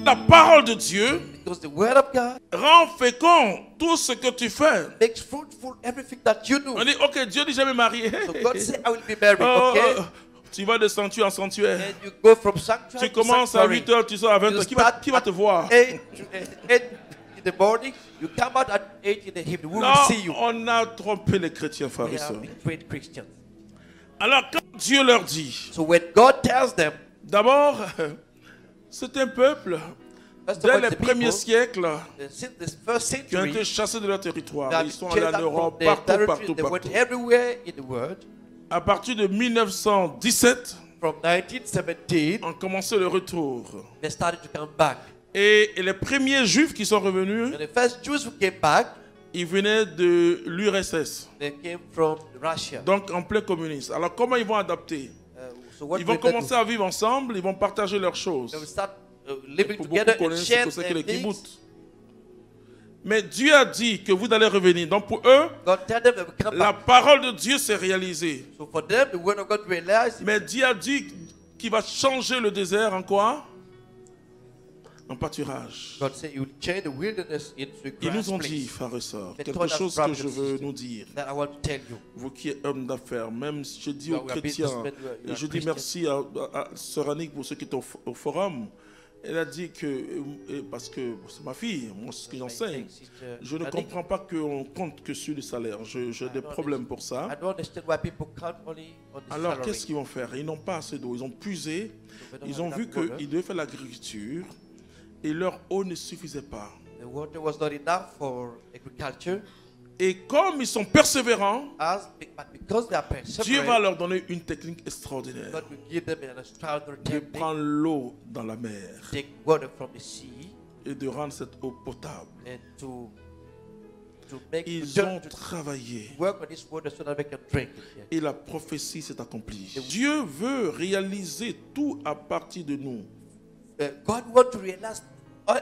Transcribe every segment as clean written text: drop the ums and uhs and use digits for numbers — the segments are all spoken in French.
la parole de Dieu Because the word of God rend fécond tout ce que tu fais. makes fruitful everything that you do. On dit, ok, Dieu dit, je vais me marier. So God said, I will be married, Oh, okay? tu vas de sanctuaire en sanctuaire. And you go from sanctuary Tu to commences à sanctuary. 8 heures, tu sors à 20 You heures. start Qui va te voir? 8 in the morning, you come out at 8 in the evening. We Non, will see you. on a trompé les chrétiens, frères We et are sœurs. great Christians. Alors, quand Dieu leur dit, So when God tells them, d'abord, c'est un peuple, first of dès all, les the premiers people, siècles, since the first qui ont century, été chassés de leur territoire. that Ils sont allés en chased out Europe, from their partout, territory, they went partout. everywhere in the world. À partir de 1917, From 1917, on commençait le retour. they started to come back. Et les premiers juifs qui sont revenus, And the first Jews who came back, ils venaient de l'URSS, they came from Russia. donc en plein communiste. Alors comment ils vont adapter? So what Ils vont will they commencer do? à vivre ensemble, ils vont partager leurs choses. They will start living Pour together beaucoup and connaissent ce share que c'est que their les things. kibbutz. Mais Dieu a dit que vous allez revenir. Donc pour eux, God tell them they will come la back. parole de Dieu s'est réalisée. So for them, the word of God realized Mais Dieu a dit qu'il va changer le désert en quoi? En pâturage. God said you will change the wilderness into a Ils grass nous ont dit, place. frères et sœurs, They quelque told us, chose que brothers je and veux sisters, nous dire. that I want to tell you. Vous qui êtes homme d'affaires, même si je dis You aux are chrétiens, businessmen, you et are je dis Christians. merci à Sœur Annick pour ceux qui étaient au forum. Elle a dit que, parce que c'est ma fille, moi c'est ce que j'enseigne, je ne comprends pas qu'on compte que sur le salaire. J'ai des problèmes pour ça. I don't understand why people count only on the Alors salary. qu'est-ce qu'ils vont faire? Ils n'ont pas assez d'eau, ils ont puisé, ils ont vu qu'ils devaient faire l'agriculture et leur eau ne suffisait pas. The water was not enough for agriculture. Et comme ils sont persévérants, But because they are Dieu va perseverant, leur donner une technique extraordinaire God will give them an extraordinary de technique prendre l'eau dans la mer to take water from the sea et de rendre cette eau potable. and to make Ils to ont travaillé work on this water so that they can drink it. Yeah. et la prophétie s'est accomplie. Dieu veut réaliser tout à partir de nous. God wants to realize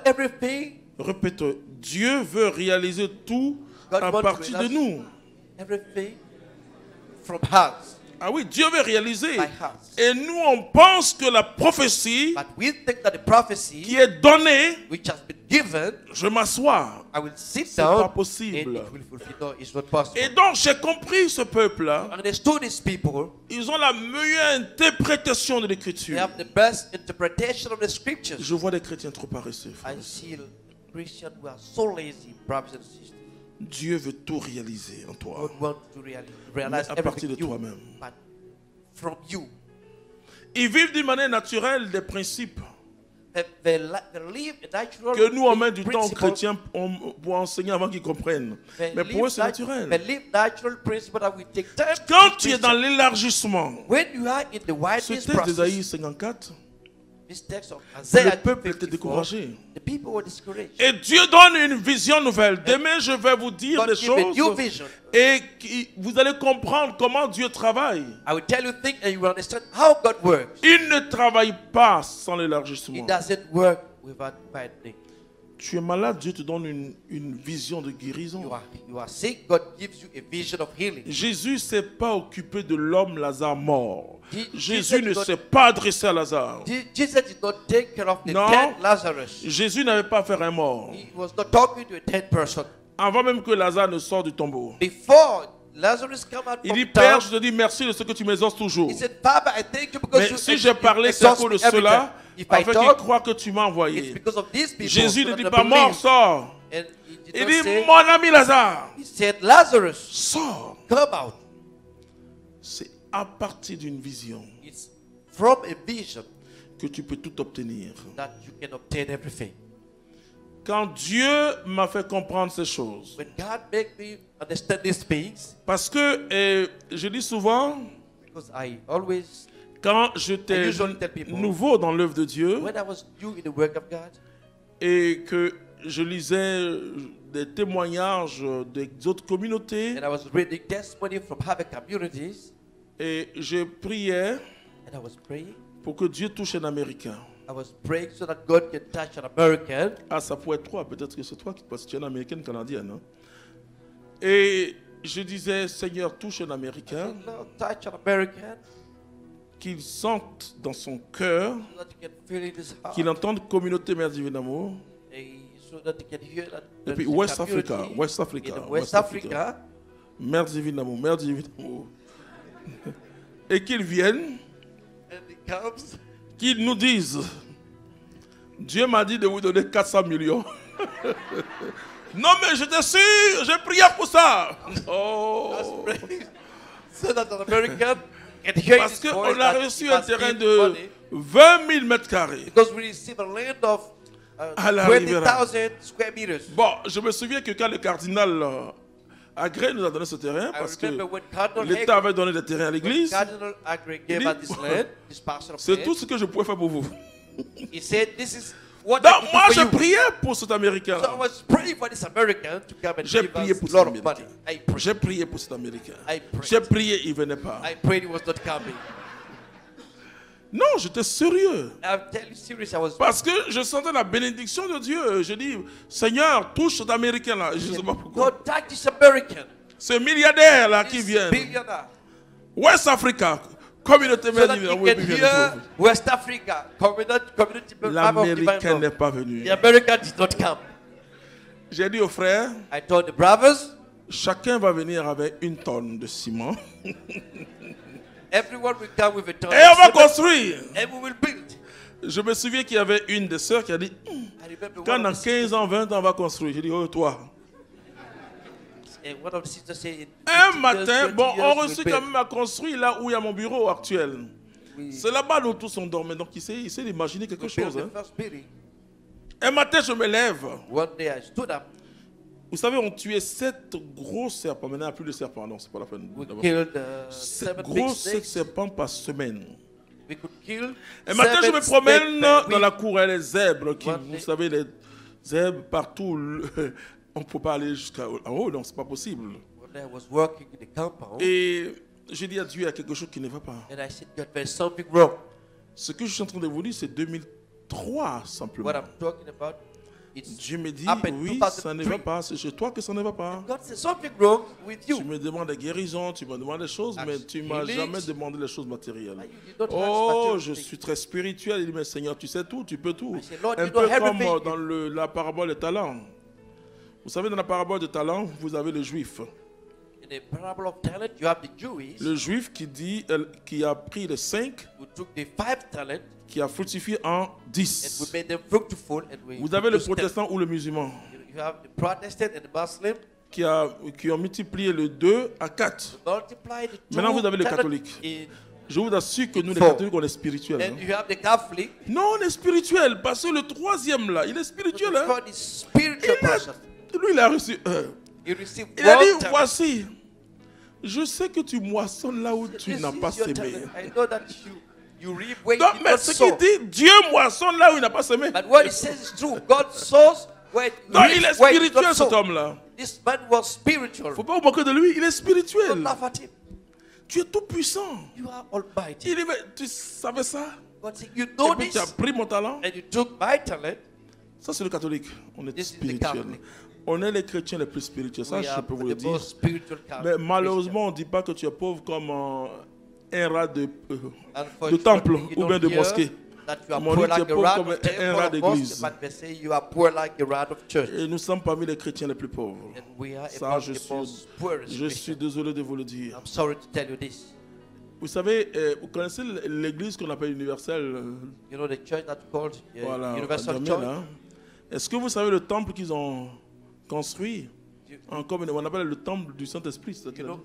everything. Répète, Dieu veut réaliser tout God à wants to partir de realize nous. everything from us. Ah oui, Dieu veut réaliser. By us. Et nous, on pense que la prophétie But we think that the prophecy qui est donnée, which has been given, je m'assois. I will sit C'est pas down, and possible. it will fulfill. No, it's not possible. Et donc, j'ai compris ce peuple-là. I understood these people. Ils ont la meilleure interprétation de They l'écriture. have the best interpretation of the scriptures. Je vois des chrétiens trop paresseux. frère. I see Christians who are so lazy, brothers and sisters. Dieu veut tout réaliser en toi. God wants to realize Mais à partir de everything you, toi-même. but from you. Ils vivent d'une manière naturelle des principes They live a natural que nous, on met du temps aux principle. chrétiens pour enseigner avant qu'ils comprennent. Mais pour eux, c'est naturel. They live natural principle that we take time. Quand to tu es preach. dans l'élargissement, When you are in the ce widest texte d'Ésaïe process, 54, this text of le Isaiah peuple était 54, découragé. the people were discouraged. Et Dieu donne une vision nouvelle. Demain, je vais vous dire God des give a new choses vision. et vous allez comprendre comment Dieu travaille. I will tell you things and you will understand how God works. Il ne travaille pas sans He l'élargissement. doesn't work without widening. Tu es malade, Dieu te donne une vision de guérison. You are sick, God gives you a vision of healing. Jésus ne s'est pas occupé de l'homme Lazare mort. Jesus Jésus ne did not- s'est pas adressé à Lazare. Jesus did not take care of the Non. dead Lazarus. Jésus n'avait pas affaire à un mort. He was not talking to a dead person. Avant même que Lazare ne sorte du tombeau. Before Lazarus come out Il from dit, town, Père, je te dis merci de ce que tu m'exauces toujours. he said, Father, I thank you because Mais you si j'ai parlé, c'est à exhaust cause de me every cela, time. If I afin qu'ils talk, croient que tu m'as it's envoyé. because of these people. Jésus so ne that dit they pas, mort, believe. sors. And he did Il not dit, say, mon ami Lazare, he said, Lazarus, sors. come out. C'est à partir d'une vision It's from a vision que tu peux tout obtenir. that you can obtain everything. Quand Dieu m'a fait comprendre ces choses, When God made me understand these things, parce que je dis souvent, because I always, quand I j'étais usually tell people, nouveau dans l'œuvre de Dieu when I was new in the work of God, et que je lisais des témoignages des autres communautés and I was reading testimony from other communities, et je priais and I was praying, pour que Dieu touche un Américain. I was praying so that God can touch an American. Ah, ça pourrait être toi, peut-être que c'est toi, parce que tu es une Américaine canadienne. Hein? Et je disais, Seigneur, touche un Américain Lord, touch an American qu'il sente dans son cœur, so that he can feel in his heart, qu'il entende communauté Mère Divine d'Amour. so that he can hear that Et puis there's a West community Africa, West Africa, in West West Africa. Africa, Mère Divine d'Amour, Mère Divine d'Amour. Et qu'ils viennent, and he comes, qu'ils nous disent, Dieu m'a dit de vous donner 400 millions. Non mais j'étais sûr, j'ai prié pour ça. Oh. so that an American can hear Parce his voice qu'on a that reçu he un must terrain give de money, 20 000 mètres carrés. because we receive a land of À la Riviera. 20,000 square meters. Bon, je me souviens que quand le cardinal Agré nous a donné ce terrain, I parce que remember when Cardinal l'État Hager, avait donné des terrains à when l'église, Cardinal Hager gave dit, us this land, this parcel of c'est land, tout ce que je pouvais faire pour vous. he said, "This is what I Donc can moi, do je for you." priais pour cet Américain. So I was praying for this American to come and J'ai give prié us pour a lot cet of money. Américain. J'ai prié pour cet Américain. I prayed. J'ai prié, il ne venait pas. I prayed he was not coming. Non, j'étais sérieux. I'm telling you serious, I was Parce que je sentais la bénédiction de Dieu. Je dis, Seigneur, touche cet Américain-là. Je ne sais pas pourquoi. God touch this American. Ce milliardaire-là qui This vient. billionaire. West Africa, communauté So that Mère he Divine, can hear West Africa, community l'Américain n'est pas venu. The American did not come. J'ai dit aux frères, I told the brothers, chacun va venir avec 1 tonne de ciment. everyone will come with a ton Et on va of cement, construire. and we will build. Je me souviens qu'il y avait une des sœurs qui a dit, I remember quand one dans of, the 15 ans, 20 ans, on va construire. J'ai dit, oh toi. sisters, and one of the sisters said, Un 50 matin, years, 20 bon, on years, reçut we'll quand build. même à construire là où il y a mon bureau actuel. We C'est là-bas où tous on dormait. Donc il s'est d'imaginer quelque built chose. the Hein. first building. Un matin, je me lève. One day I stood up. Vous savez, on tuait 7 gros serpents. Maintenant, il n'y a plus de serpents. Non, c'est pas la peine. We d'abord. killed 7 7 big gros 7 snakes. serpents par semaine. We could kill Un matin, je 7 me snakes promène per dans week. la cour. Il y a les zèbres. Qui, One vous day- savez, les zèbres partout. On ne peut pas aller jusqu'en haut. Non, c'est pas possible. One day I was working in the compound, Et j'ai dit à Dieu, il y a quelque chose qui ne va pas. and I said, God, there's something wrong. Ce que je suis en train de vous dire, c'est 2003 simplement. What I'm talking about, it's Dieu me dit, happened oui, 2003. ça ne va pas. C'est chez toi que ça ne va pas. God said something wrong with Tu you. me demandes des guérisons, tu me demandes des choses, mais tu ne m'as healings. jamais demandé les choses matérielles. You did not ask Oh, material je things. suis très spirituel. Il dit, mais Seigneur, tu sais tout, tu peux tout. I said, Lord, Un you peu know comme everything. dans la parabole des talents. Vous savez, dans la parabole des talents, vous avez le juif. In the parable of talent, you have the Jewish Le juif qui dit, qui a pris les 5, who took the 5 talent qui a fructifié en and we 10. made them fruitful, and we Vous avez le produced them. protestant ou le musulman You have the Protestant and the Muslim qui ont multiplié le 2 à 4. multiply the two Maintenant, vous avez le talent catholique. in- Je vous assure que nous, les Four. catholiques, on est spirituels. and Hein. you have the Catholic. Non, on est spirituel. Parce que le troisième, là, il est spirituel. The Hein. third is spiritual person. Lui, il a reçu. He received Il a one dit, talent. voici, je sais que tu moissonnes là où tu This n'as is pas your semé. talent. I know that you reap where you Donc, did mais not ce sow. qu'il dit, Dieu moissonne là où il n'a pas semé. But what he says is true. God sows where Non, reaps il est where he did not spirituel, cet sow. homme-là. This man was spiritual. Il ne faut pas vous moquer de lui, il est Don't spirituel. laugh at him. Tu es tout puissant. You are almighty. Il dit, mais tu savais ça? God said, you Et know puis tu as this, pris mon talent. and you took my talent. Ça, c'est le catholique. On est This is the spirituel. Catholic. On est les chrétiens les plus spirituels. Ça, We je are peux vous the le dire. most spiritual Mais malheureusement, on ne dit pas que tu es pauvre comme un rat de Unfortunately, temple you ou don't bien de hear mosquée. That you are On poor dit que tu es like a pauvre rat comme of temple un rat or d'église. mosque, but they say you are poor like a rat of church. Et nous sommes parmi les chrétiens les plus pauvres. And we are Ça, among je the most poorest suis Christians. désolé de vous le dire. I'm sorry to tell you this. Vous savez, vous connaissez l'église qu'on appelle universelle, You know the church that's called voilà, à Universal Djamel, Church? hein? Est-ce que vous savez le temple qu'ils ont construit on appelle le temple du Saint-Esprit. C'est You know,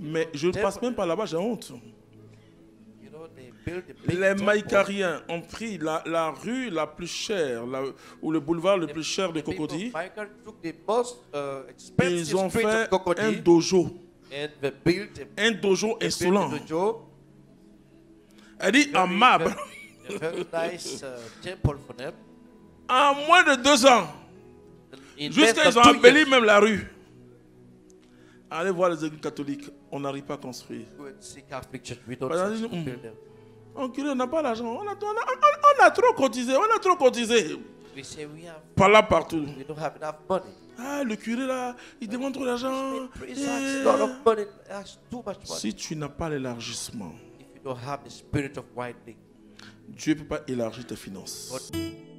mais je ne passe même pas là-bas, j'ai honte. you know they built a big Les temple. Maïkariens ont pris la rue la plus chère, ou le boulevard le plus cher de The people of Cocody. Michael took the most Et expensive ils ont street fait of Cocody un dojo. and they built Un dojo insolent. a dojo, Elle dit en marbre. a very nice temple for them. En moins de 2 ans, In jusqu'à less ils ont than 2 embelli years, même la rue. Allez voir les églises catholiques, on n'arrive pas à construire. go and see Catholic church. We don't Voilà, such mm. build them. On n'a pas l'argent, on a trop cotisé, on a trop cotisé. We say Par là, partout. we don't have enough money. Ah, le curé là, il demande trop d'argent. Priest asks a lot of money, asks too much money. Si tu n'as pas l'élargissement, If you to have the spirit of widening. Dieu ne peut pas élargir tes finances. God